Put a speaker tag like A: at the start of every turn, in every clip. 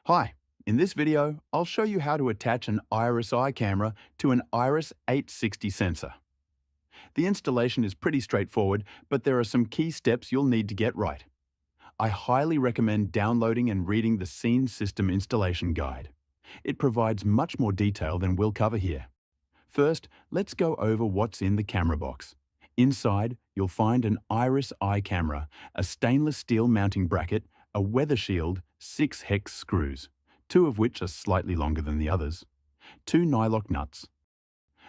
A: Hi, in this video, I'll show you how to attach an Iris eye camera to an Iris 860 sensor. The installation is pretty straightforward, but there are some key steps you'll need to get right. I highly recommend downloading and reading the Seen System Installation Guide. It provides much more detail than we'll cover here. First, let's go over what's in the camera box. Inside, you'll find an Iris eye camera, a stainless steel mounting bracket, a weather shield, 6 hex screws, 2 of which are slightly longer than the others, 2 nylock nuts,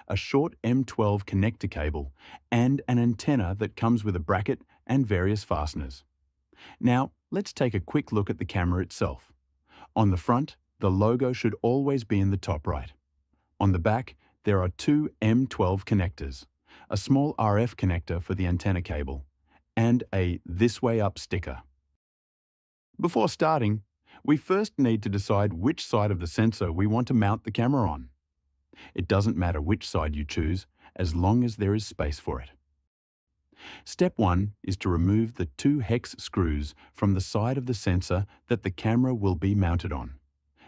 A: a short M12 connector cable, and an antenna that comes with a bracket and various fasteners. Now, let's take a quick look at the camera itself. On the front, the logo should always be in the top right. On the back, there are 2 M12 connectors, a small RF connector for the antenna cable, and a "This Way Up" sticker. Before starting, we first need to decide which side of the sensor we want to mount the camera on. It doesn't matter which side you choose, as long as there is space for it. Step 1 is to remove the 2 hex screws from the side of the sensor that the camera will be mounted on.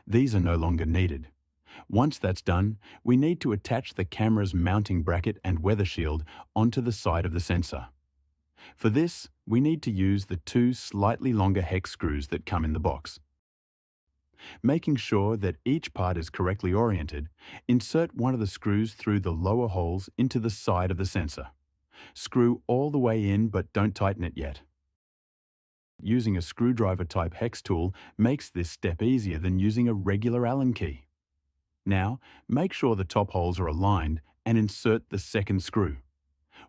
A: These are no longer needed. Once that's done, we need to attach the camera's mounting bracket and weather shield onto the side of the sensor. For this, we need to use the 2 slightly longer hex screws that come in the box. Making sure that each part is correctly oriented, insert one of the screws through the lower holes into the side of the sensor. Screw all the way in, but don't tighten it yet. Using a screwdriver-type hex tool makes this step easier than using a regular Allen key. Now, make sure the top holes are aligned and insert the second screw.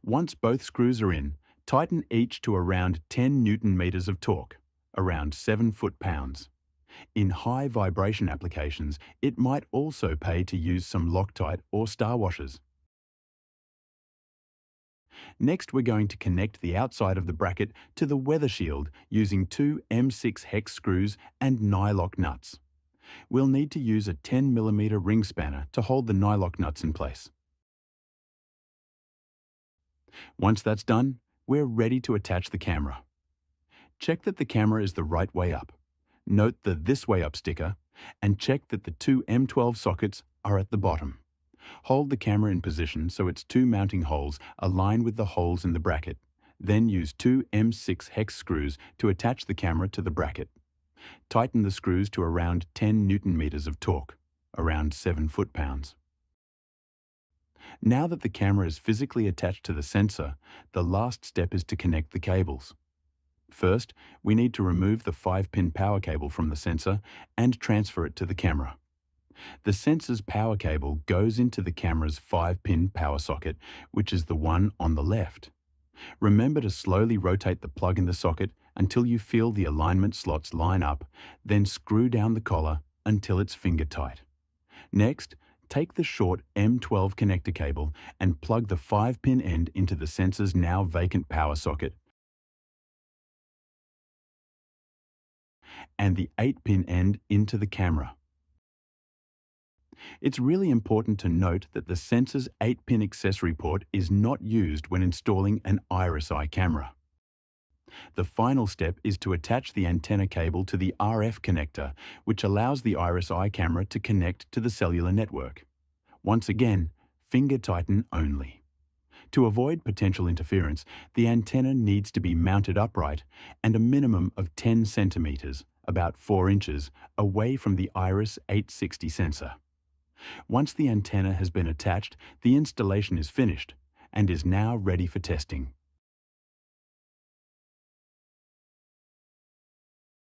A: Once both screws are in, tighten each to around 10 Newton meters of torque, around 7 foot-pounds. In high vibration applications, it might also pay to use some Loctite or star washers. Next, we're going to connect the outside of the bracket to the weather shield using 2 M6 hex screws and nylock nuts. We'll need to use a 10mm ring spanner to hold the nylock nuts in place. Once that's done, we're ready to attach the camera. Check that the camera is the right way up. Note the "This Way Up" sticker, and check that the 2 M12 sockets are at the bottom. Hold the camera in position so its 2 mounting holes align with the holes in the bracket. Then use 2 M6 hex screws to attach the camera to the bracket. Tighten the screws to around 10 Newton meters of torque, around 7 foot-pounds. Now that the camera is physically attached to the sensor, the last step is to connect the cables. First, we need to remove the 5-pin power cable from the sensor and transfer it to the camera. The sensor's power cable goes into the camera's 5-pin power socket, which is the one on the left. Remember to slowly rotate the plug in the socket until you feel the alignment slots line up, then screw down the collar until it's finger tight. Next, take the short M12 connector cable and plug the 5-pin end into the sensor's now vacant power socket and the 8-pin end into the camera. It's really important to note that the sensor's 8-pin accessory port is not used when installing an Iris eye camera. The final step is to attach the antenna cable to the RF connector, which allows the Iris eye camera to connect to the cellular network. Once again, finger tighten only. To avoid potential interference, the antenna needs to be mounted upright and a minimum of 10 centimeters, about 4 inches, away from the Iris 860 sensor. Once the antenna has been attached, the installation is finished and is now ready for testing.